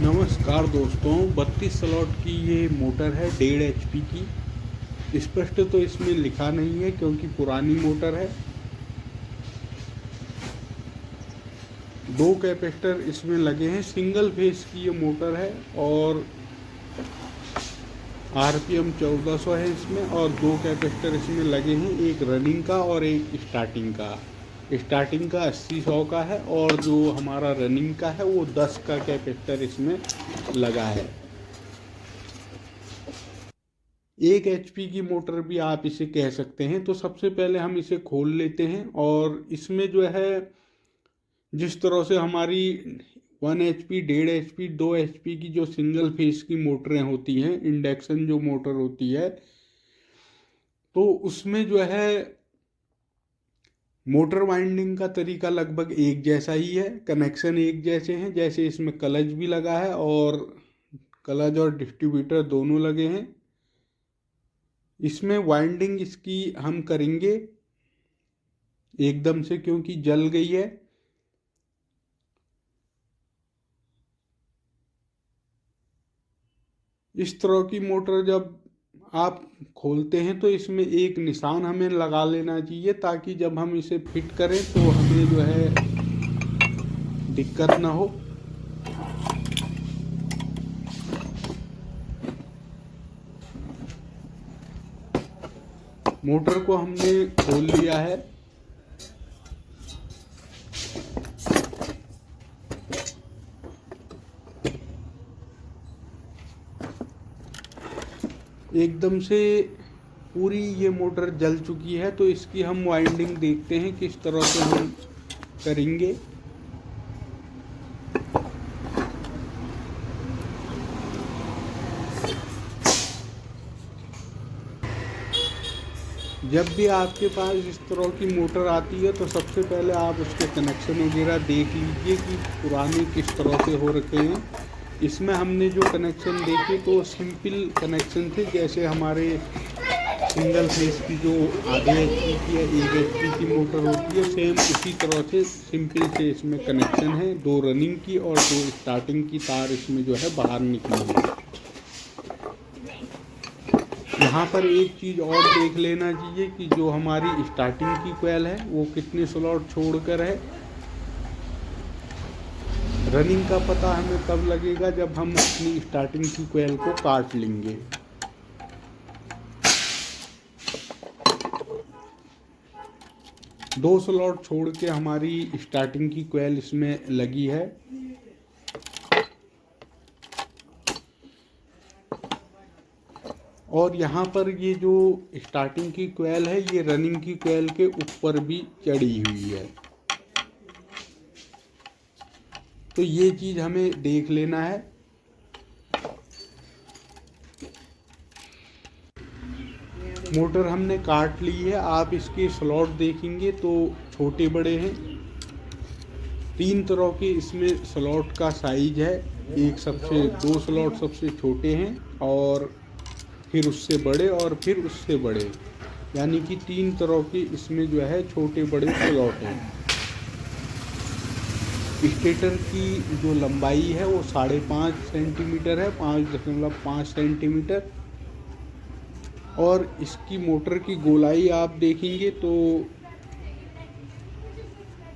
नमस्कार दोस्तों, 32 स्लॉट की ये मोटर है 1.5 HP की। स्पष्ट तो इसमें लिखा नहीं है क्योंकि पुरानी मोटर है। 2 कैपेसिटर इसमें लगे हैं। सिंगल फेस की ये मोटर है और RPM 1400 है इसमें, और 2 कैपेसिटर इसमें लगे हैं, एक रनिंग का और एक स्टार्टिंग का। स्टार्टिंग का 80-100 का है और जो हमारा रनिंग का है वो 10 का कैपेसिटर इसमें लगा है। 1 HP की मोटर भी आप इसे कह सकते हैं। तो सबसे पहले हम इसे खोल लेते हैं और इसमें जो है जिस तरह से हमारी 1 HP, 1.5 HP, 2 HP की जो सिंगल फेस की मोटरें होती हैं, इंडक्शन जो मोटर होती है, तो उसमें जो है मोटर वाइंडिंग का तरीका लगभग एक जैसा ही है, कनेक्शन एक जैसे हैं। जैसे इसमें क्लच भी लगा है और क्लच और डिस्ट्रीब्यूटर दोनों लगे हैं। इसमें वाइंडिंग इसकी हम करेंगे एकदम से क्योंकि जल गई है। इस तरह की मोटर जब आप खोलते हैं तो इसमें एक निशान हमें लगा लेना चाहिए ताकि जब हम इसे फिट करें तो हमें जो है दिक्कत ना हो। मोटर को हमने खोल लिया है। एकदम से पूरी ये मोटर जल चुकी है, तो इसकी हम वाइंडिंग देखते हैं किस तरह से हम करेंगे। जब भी आपके पास इस तरह की मोटर आती है तो सबसे पहले आप उसके कनेक्शन वगैरह देख लीजिए कि पुराने किस तरह से हो रखे हैं। इसमें हमने जो कनेक्शन देखे तो सिंपल कनेक्शन थे, जैसे हमारे सिंगल फेस की जो आधे HP की या 1 HP की मोटर होती है, सेम उसी तरह से सिंपल से इसमें कनेक्शन है। 2 रनिंग की और 2 स्टार्टिंग की तार इसमें जो है बाहर निकली है। यहाँ पर एक चीज़ और देख लेना चाहिए कि जो हमारी स्टार्टिंग की कोयल है वो कितने स्लॉट छोड़कर है। रनिंग का पता हमें तब लगेगा जब हम अपनी स्टार्टिंग की कोयल को काट लेंगे। दो स्लॉट छोड़ के हमारी स्टार्टिंग की कोयल इसमें लगी है। और यहाँ पर ये जो स्टार्टिंग की कोयल है ये रनिंग की कोयल के ऊपर भी चढ़ी हुई है। तो ये चीज़ हमें देख लेना है। मोटर हमने काट ली है। आप इसके स्लॉट देखेंगे तो छोटे बड़े हैं। 3 तरह के इसमें स्लॉट का साइज है। एक सबसे 2 स्लॉट सबसे छोटे हैं और फिर उससे बड़े और फिर उससे बड़े, यानी कि 3 तरह के इसमें जो है छोटे बड़े स्लॉट हैं। स्टेटर की जो लंबाई है वो 5.5 सेंटीमीटर है, 5.5 सेंटीमीटर। और इसकी मोटर की गोलाई आप देखेंगे तो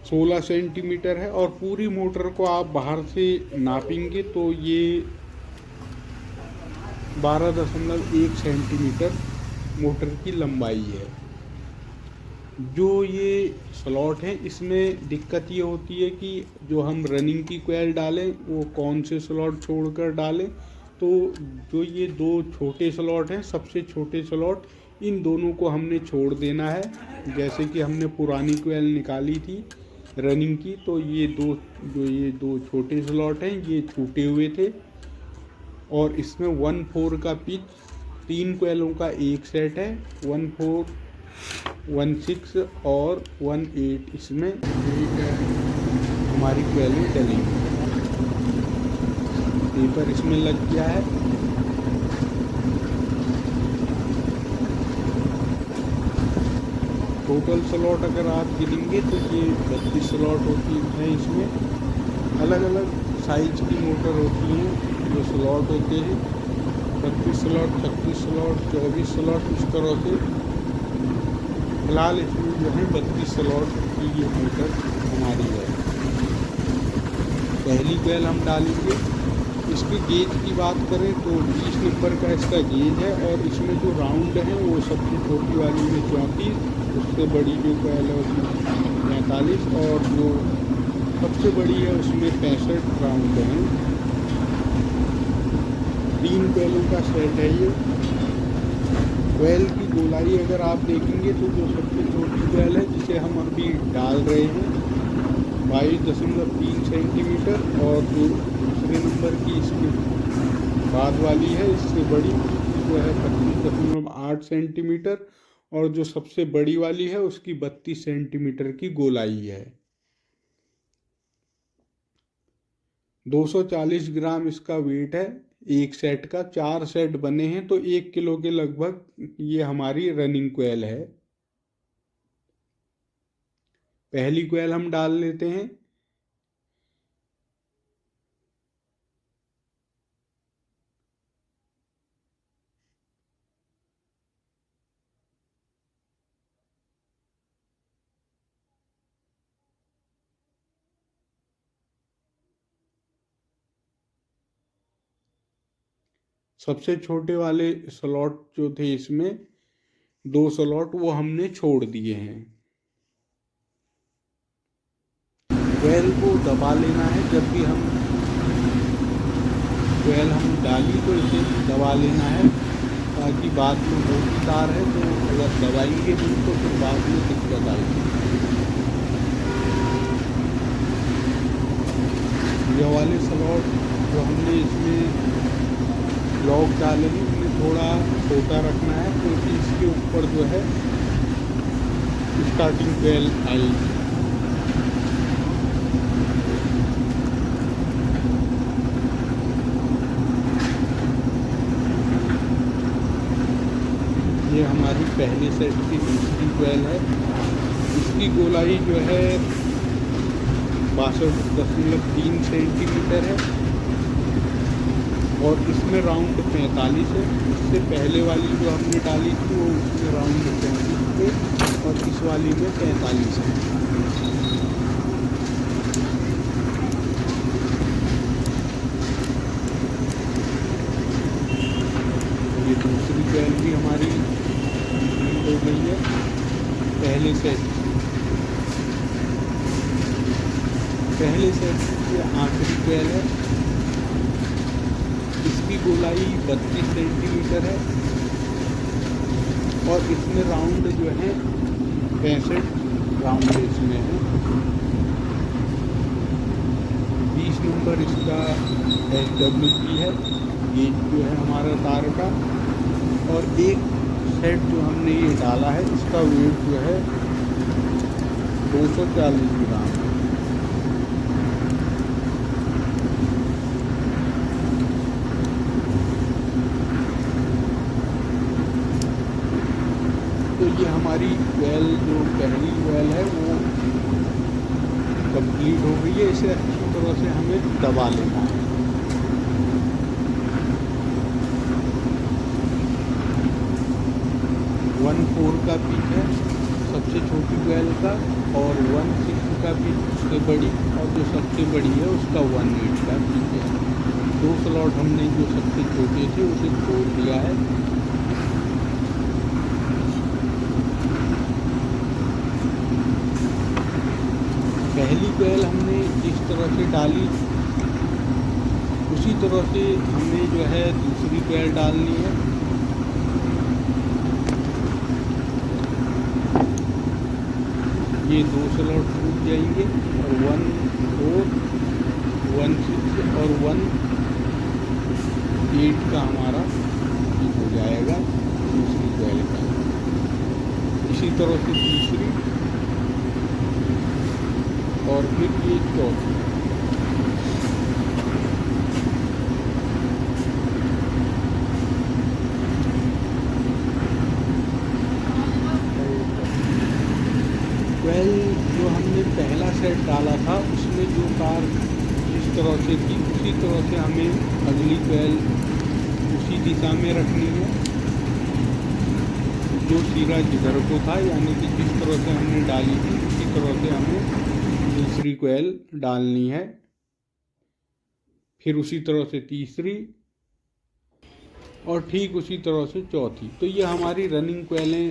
16 सेंटीमीटर है। और पूरी मोटर को आप बाहर से नापेंगे तो ये 12.1 सेंटीमीटर मोटर की लंबाई है। जो ये स्लॉट है इसमें दिक्कत ये होती है कि जो हम रनिंग की कोयल डालें वो कौन से स्लॉट छोड़कर डालें। तो जो ये 2 छोटे स्लॉट हैं, सबसे छोटे स्लॉट, इन दोनों को हमने छोड़ देना है। जैसे कि हमने पुरानी कोयल निकाली थी रनिंग की, तो ये दो छोटे स्लॉट हैं ये छूटे हुए थे। और इसमें 1/4 का पिच 3 कोयलों का एक सेट है। 1/4, 1/6 और 1/8 इसमें हमारी कोयलें डलेंगी। पेपर इसमें लग गया है। टोटल स्लॉट अगर आप गिनेंगे तो ये 32 स्लॉट होती हैं। इसमें अलग अलग साइज की मोटर होती हैं, जो स्लॉट होते हैं 32 स्लॉट, 36 स्लॉट, 24 स्लॉट, इस तरह से। फिलहाल इसमें जो है 32 स्लॉट की ये मोटर हमारी है। पहली कोयल हम डालेंगे। इसके गेज की बात करें तो 20 नंबर का इसका गेज है, और इसमें जो राउंड है वो सबसे छोटी वाली में 34, उससे बड़ी जो कोयल है उसमें 45, और जो सबसे बड़ी है उसमें 65 राउंड हैं। 3 कोयलों का सेट है ये। कोयल की गोलाई अगर आप देखेंगे तो जो सबसे छोटी कोयल है जिसे हम अभी डाल रहे हैं 22.3 सेंटीमीटर, और जो दूसरे नंबर की इसके बाद वाली है इससे बड़ी जो है 25.8 सेंटीमीटर, और जो सबसे बड़ी वाली है उसकी 32 सेंटीमीटर की गोलाई है। 240 ग्राम इसका वेट है एक सेट का। 4 सेट बने हैं तो 1 किलो के लगभग ये हमारी रनिंग कोयल है। पहली कोयल हम डाल लेते हैं। सबसे छोटे वाले स्लॉट जो थे इसमें 2 स्लॉट वो हमने छोड़ दिए हैं। कोयल को दबा लेना है। जब भी हम कोयल हम डाली तो इसे दबा लेना है, ताकि बाद में मोटी तार है तो अगर दबाएंगे नहीं तो फिर बाद में दिक्कत आएगी। ये वाले स्लॉट जो हमने इसमें लॉक डाले हैं उन्हें थोड़ा छोटा रखना है, क्योंकि इसके ऊपर जो है स्टार्टिंग कोयल आएगी। ये हमारी पहले सेट की दूसरी कोयल है। इसकी गोलाई जो है 62.3 सेंटीमीटर है, और इसमें राउंड 45 है। इससे पहले वाली जो हमने डाली थी वो उसमें राउंड 35 थे, और इस वाली में 45 है। ये दूसरी कोयल भी हमारी हो गई है पहले सेट की आखिरी कोयल है। इसकी गोलाई 32 सेंटीमीटर है, और इसमें राउंड जो है 65 राउंड इसमें है। 20 नंबर इसका SWP है, ये जो है हमारा तार का। और एक सेट जो हमने ये डाला है इसका वेट जो है 240 ग्राम है। तो ये हमारी कोयल जो पहली कोयल है वो कंप्लीट हो गई है। इसे अच्छी तरह से हमें दबा लेना है। 1/4 का पिच है सबसे छोटी कोयल का, और 1/6 का पिच उससे बड़ी, और जो सबसे बड़ी है उसका 1/8 का पिच है। 2 स्लॉट हमने जो सबसे छोटे थे उसे छोड़ दिया है। पहली कोयल हमने जिस तरह से डाली उसी तरह से हमें जो है दूसरी कोयल डालनी है। ये 2 स्लॉट टूट जाएंगे, और 1/4, 1/6 और 1/8 का हमारा हो जाएगा दूसरी कोयल का। इसी तरह से तीसरी, और फिर ये चौथी। कोयल जो हमने पहला सेट डाला था उसमें जो तार जिस तरह से थी उसी तरह से हमें अगली कोयल उसी दिशा में रखनी है, जो सिरा जिधर को था, यानी कि जिस तरह से हमने डाली थी उसी तरह से हमें दूसरी कोयल डालनी है। फिर उसी तरह से तीसरी और ठीक उसी तरह से चौथी। तो ये हमारी रनिंग कोयलें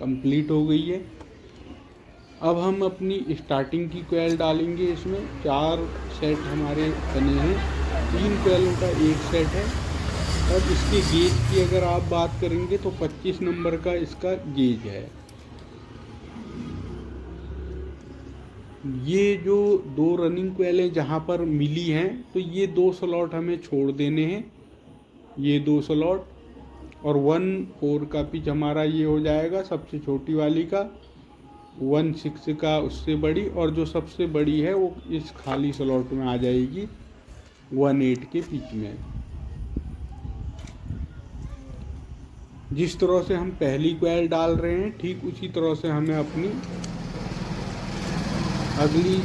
कंप्लीट हो गई है। अब हम अपनी स्टार्टिंग की कोयल डालेंगे। इसमें 4 सेट हमारे बने हैं, 3 कोयलों का एक सेट है। और इसके गेज की अगर आप बात करेंगे तो 25 नंबर का इसका गेज है। ये जो 2 रनिंग कोयलें जहाँ पर मिली हैं, तो ये 2 स्लॉट हमें छोड़ देने हैं, ये 2 स्लॉट। और 1/4 का पिच हमारा ये हो जाएगा सबसे छोटी वाली का, 1/6 का उससे बड़ी, और जो सबसे बड़ी है वो इस खाली स्लॉट में आ जाएगी 1/8 के पिच में। जिस तरह से हम पहली कोयल डाल रहे हैं ठीक उसी तरह से हमें अपनी अगली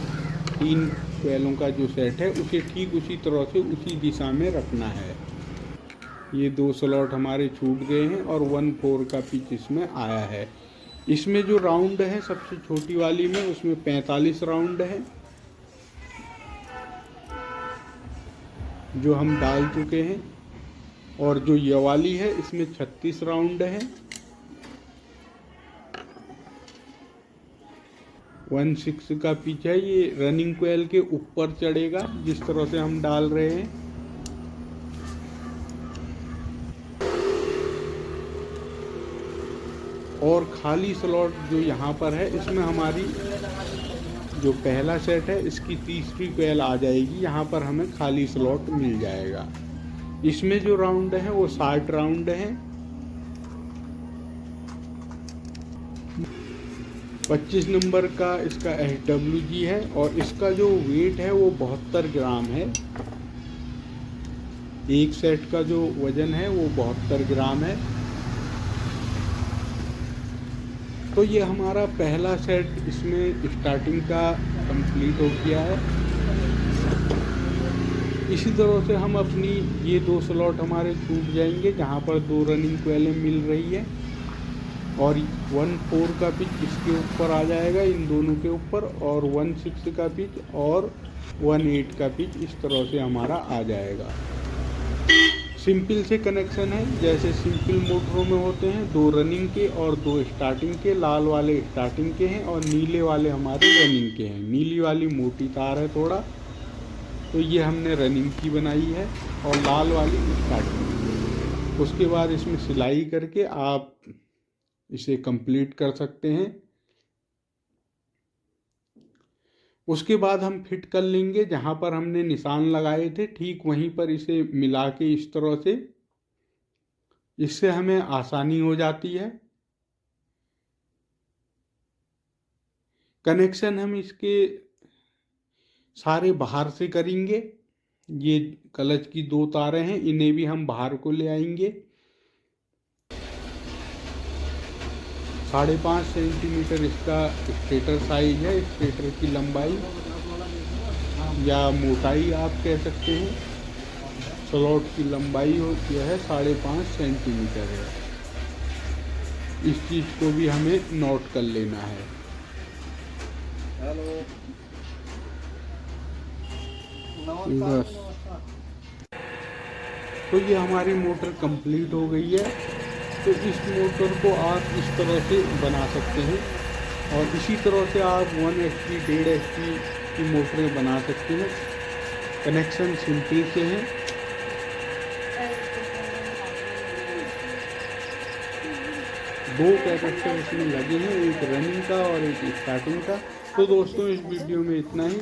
3 कोयलों का जो सेट है उसे ठीक उसी तरह से उसी दिशा में रखना है। ये 2 स्लॉट हमारे छूट गए हैं और 1/4 का पिच इसमें आया है। इसमें जो राउंड है सबसे छोटी वाली में, उसमें 45 राउंड है जो हम डाल चुके हैं। और जो ये वाली है इसमें 36 राउंड है। 1/6 का पिच है। ये रनिंग कोयल के ऊपर चढ़ेगा जिस तरह से हम डाल रहे हैं। और खाली स्लॉट जो यहाँ पर है इसमें हमारी जो पहला सेट है इसकी तीसरी कोयल आ जाएगी, यहाँ पर हमें खाली स्लॉट मिल जाएगा। इसमें जो राउंड है वो 60 राउंड है। 25 नंबर का इसका SWG है और इसका जो वेट है वो 72 ग्राम है। एक सेट का जो वजन है वो 72 ग्राम है। तो ये हमारा पहला सेट इसमें स्टार्टिंग का कंप्लीट हो गया है। इसी तरह से हम अपनी ये 2 स्लॉट हमारे छूट जाएंगे जहाँ पर 2 रनिंग कोयलें मिल रही है, और 1/4 का पिच इसके ऊपर आ जाएगा, इन दोनों के ऊपर, और 1/6 का पिच और 1/8 का पिच इस तरह से हमारा आ जाएगा। सिंपल से कनेक्शन है जैसे सिंपल मोटरों में होते हैं, 2 रनिंग के और 2 स्टार्टिंग के। लाल वाले स्टार्टिंग के हैं और नीले वाले हमारे रनिंग के हैं। नीली वाली मोटी तार है थोड़ा, तो ये हमने रनिंग की बनाई है, और लाल वाली स्टार्टिंग। उसके बाद इसमें सिलाई करके आप इसे कंप्लीट कर सकते हैं। उसके बाद हम फिट कर लेंगे जहाँ पर हमने निशान लगाए थे, ठीक वहीं पर इसे मिला के इस तरह से, इससे हमें आसानी हो जाती है। कनेक्शन हम इसके सारे बाहर से करेंगे। ये क्लच की 2 तारें हैं, इन्हें भी हम बाहर को ले आएंगे। 5.5 सेंटीमीटर इसका स्टेटर साइज है, स्टेटर की लंबाई या मोटाई आप कह सकते हैं। स्लॉट की लंबाई होती है 5.5 सेंटीमीटर है। इस चीज़ को भी हमें नोट कर लेना है। बस, तो ये हमारी मोटर कंप्लीट हो गई है। तो इस मोटर को आप इस तरह से बना सकते हैं, और इसी तरह से आप 1 HP 1.5 HP की मोटरें बना सकते हैं। कनेक्शन सिंपल से है। दो कैपेसिटर इसमें लगे हैं, एक रनिंग का और एक स्टार्टिंग का। तो दोस्तों इस वीडियो में इतना ही।